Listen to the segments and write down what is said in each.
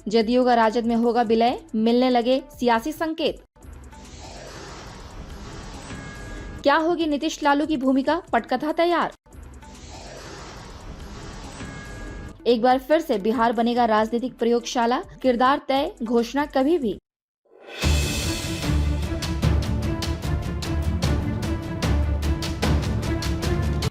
जदयू का राजद में होगा विलय, मिलने लगे सियासी संकेत। क्या होगी नीतीश लालू की भूमिका, पटकथा तैयार। एक बार फिर से बिहार बनेगा राजनीतिक प्रयोगशाला, किरदार तय, घोषणा कभी भी।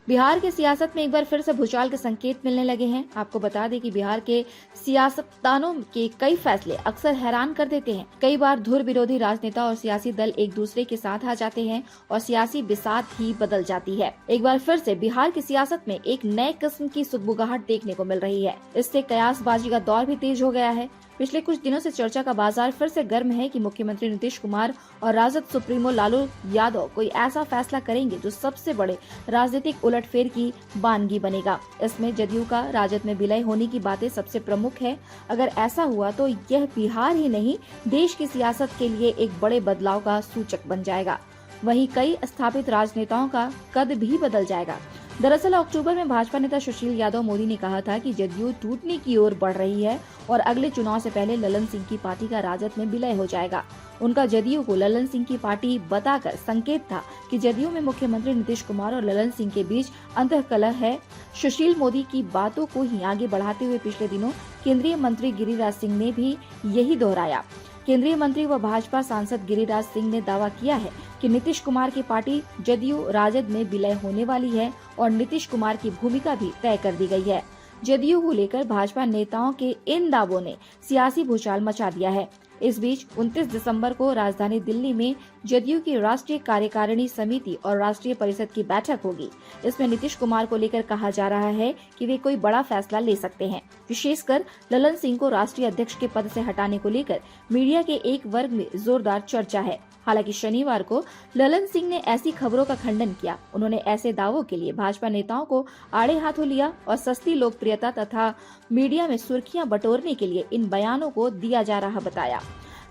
बिहार की सियासत में एक बार फिर से भूचाल के संकेत मिलने लगे हैं। आपको बता दें कि बिहार के सियासतदानों के कई फैसले अक्सर हैरान कर देते हैं। कई बार धुर विरोधी राजनेता और सियासी दल एक दूसरे के साथ आ जाते हैं और सियासी बिसात ही बदल जाती है। एक बार फिर से बिहार की सियासत में एक नए किस्म की सुगबुगाहट देखने को मिल रही है। इससे कयासबाजी का दौर भी तेज हो गया है। पिछले कुछ दिनों से चर्चा का बाजार फिर से गर्म है कि मुख्यमंत्री नीतीश कुमार और राजद सुप्रीमो लालू यादव कोई ऐसा फैसला करेंगे जो सबसे बड़े राजनीतिक उलटफेर की बानगी बनेगा। इसमें जदयू का राजद में विलय होने की बातें सबसे प्रमुख है। अगर ऐसा हुआ तो यह बिहार ही नहीं, देश की सियासत के लिए एक बड़े बदलाव का सूचक बन जाएगा। वहीं कई स्थापित राजनेताओं का कद भी बदल जाएगा। दरअसल अक्टूबर में भाजपा नेता सुशील यादव मोदी ने कहा था कि जदयू टूटने की ओर बढ़ रही है और अगले चुनाव से पहले ललन सिंह की पार्टी का राजद में विलय हो जाएगा। उनका जदयू को ललन सिंह की पार्टी बताकर संकेत था कि जदयू में मुख्यमंत्री नीतीश कुमार और ललन सिंह के बीच अंतःकलह है। सुशील मोदी की बातों को ही आगे बढ़ाते हुए पिछले दिनों केंद्रीय मंत्री गिरिराज सिंह ने भी यही दोहराया। केंद्रीय मंत्री व भाजपा सांसद गिरिराज सिंह ने दावा किया है कि नीतीश कुमार की पार्टी जदयू राजद में विलय होने वाली है और नीतीश कुमार की भूमिका भी तय कर दी गई है। जदयू को लेकर भाजपा नेताओं के इन दावों ने सियासी भूचाल मचा दिया है। इस बीच 29 दिसंबर को राजधानी दिल्ली में जदयू की राष्ट्रीय कार्यकारिणी समिति और राष्ट्रीय परिषद की बैठक होगी। इसमें नीतीश कुमार को लेकर कहा जा रहा है कि वे कोई बड़ा फैसला ले सकते हैं। विशेषकर ललन सिंह को राष्ट्रीय अध्यक्ष के पद से हटाने को लेकर मीडिया के एक वर्ग में जोरदार चर्चा है। हालांकि शनिवार को ललन सिंह ने ऐसी खबरों का खंडन किया। उन्होंने ऐसे दावों के लिए भाजपा नेताओं को आड़े हाथों लिया और सस्ती लोकप्रियता तथा मीडिया में सुर्खियां बटोरने के लिए इन बयानों को दिया जा रहा बताया।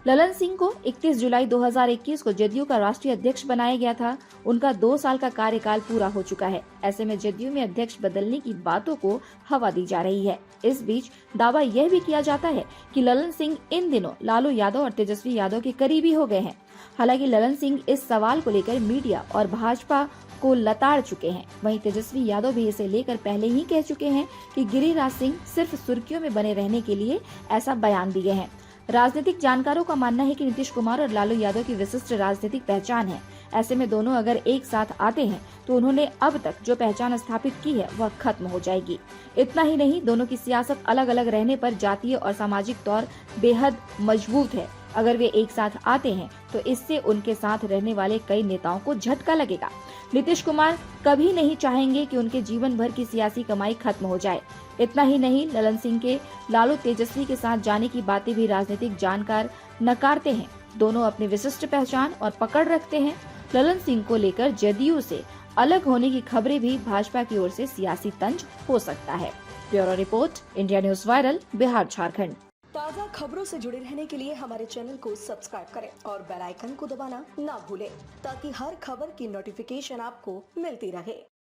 ललन सिंह को 31 जुलाई 2021 को जदयू का राष्ट्रीय अध्यक्ष बनाया गया था। उनका 2 साल का कार्यकाल पूरा हो चुका है। ऐसे में जदयू में अध्यक्ष बदलने की बातों को हवा दी जा रही है। इस बीच दावा यह भी किया जाता है कि ललन सिंह इन दिनों लालू यादव और तेजस्वी यादव के करीबी हो गए हैं। हालांकि ललन सिंह इस सवाल को लेकर मीडिया और भाजपा को लताड़ चुके हैं। वहीं तेजस्वी यादव भी इसे लेकर पहले ही कह चुके हैं कि गिरिराज सिंह सिर्फ सुर्खियों में बने रहने के लिए ऐसा बयान दिए हैं। राजनीतिक जानकारों का मानना है कि नीतीश कुमार और लालू यादव की विशिष्ट राजनीतिक पहचान है। ऐसे में दोनों अगर एक साथ आते हैं तो उन्होंने अब तक जो पहचान स्थापित की है वह खत्म हो जाएगी। इतना ही नहीं, दोनों की सियासत अलग अलग रहने पर जातीय और सामाजिक तौर बेहद मजबूत है। अगर वे एक साथ आते हैं तो इससे उनके साथ रहने वाले कई नेताओं को झटका लगेगा। नीतीश कुमार कभी नहीं चाहेंगे कि उनके जीवन भर की सियासी कमाई खत्म हो जाए। इतना ही नहीं, ललन सिंह के लालू तेजस्वी के साथ जाने की बातें भी राजनीतिक जानकार नकारते हैं। दोनों अपनी विशिष्ट पहचान और पकड़ रखते हैं। ललन सिंह को लेकर जदयू से अलग होने की खबरें भी भाजपा की ओर से सियासी तंज हो सकता है। Bureau report, India news viral, Bihar Jharkhand. ताज़ा खबरों से जुड़े रहने के लिए हमारे चैनल को सब्सक्राइब करें और बेल आइकन को दबाना ना भूलें ताकि हर खबर की नोटिफिकेशन आपको मिलती रहे।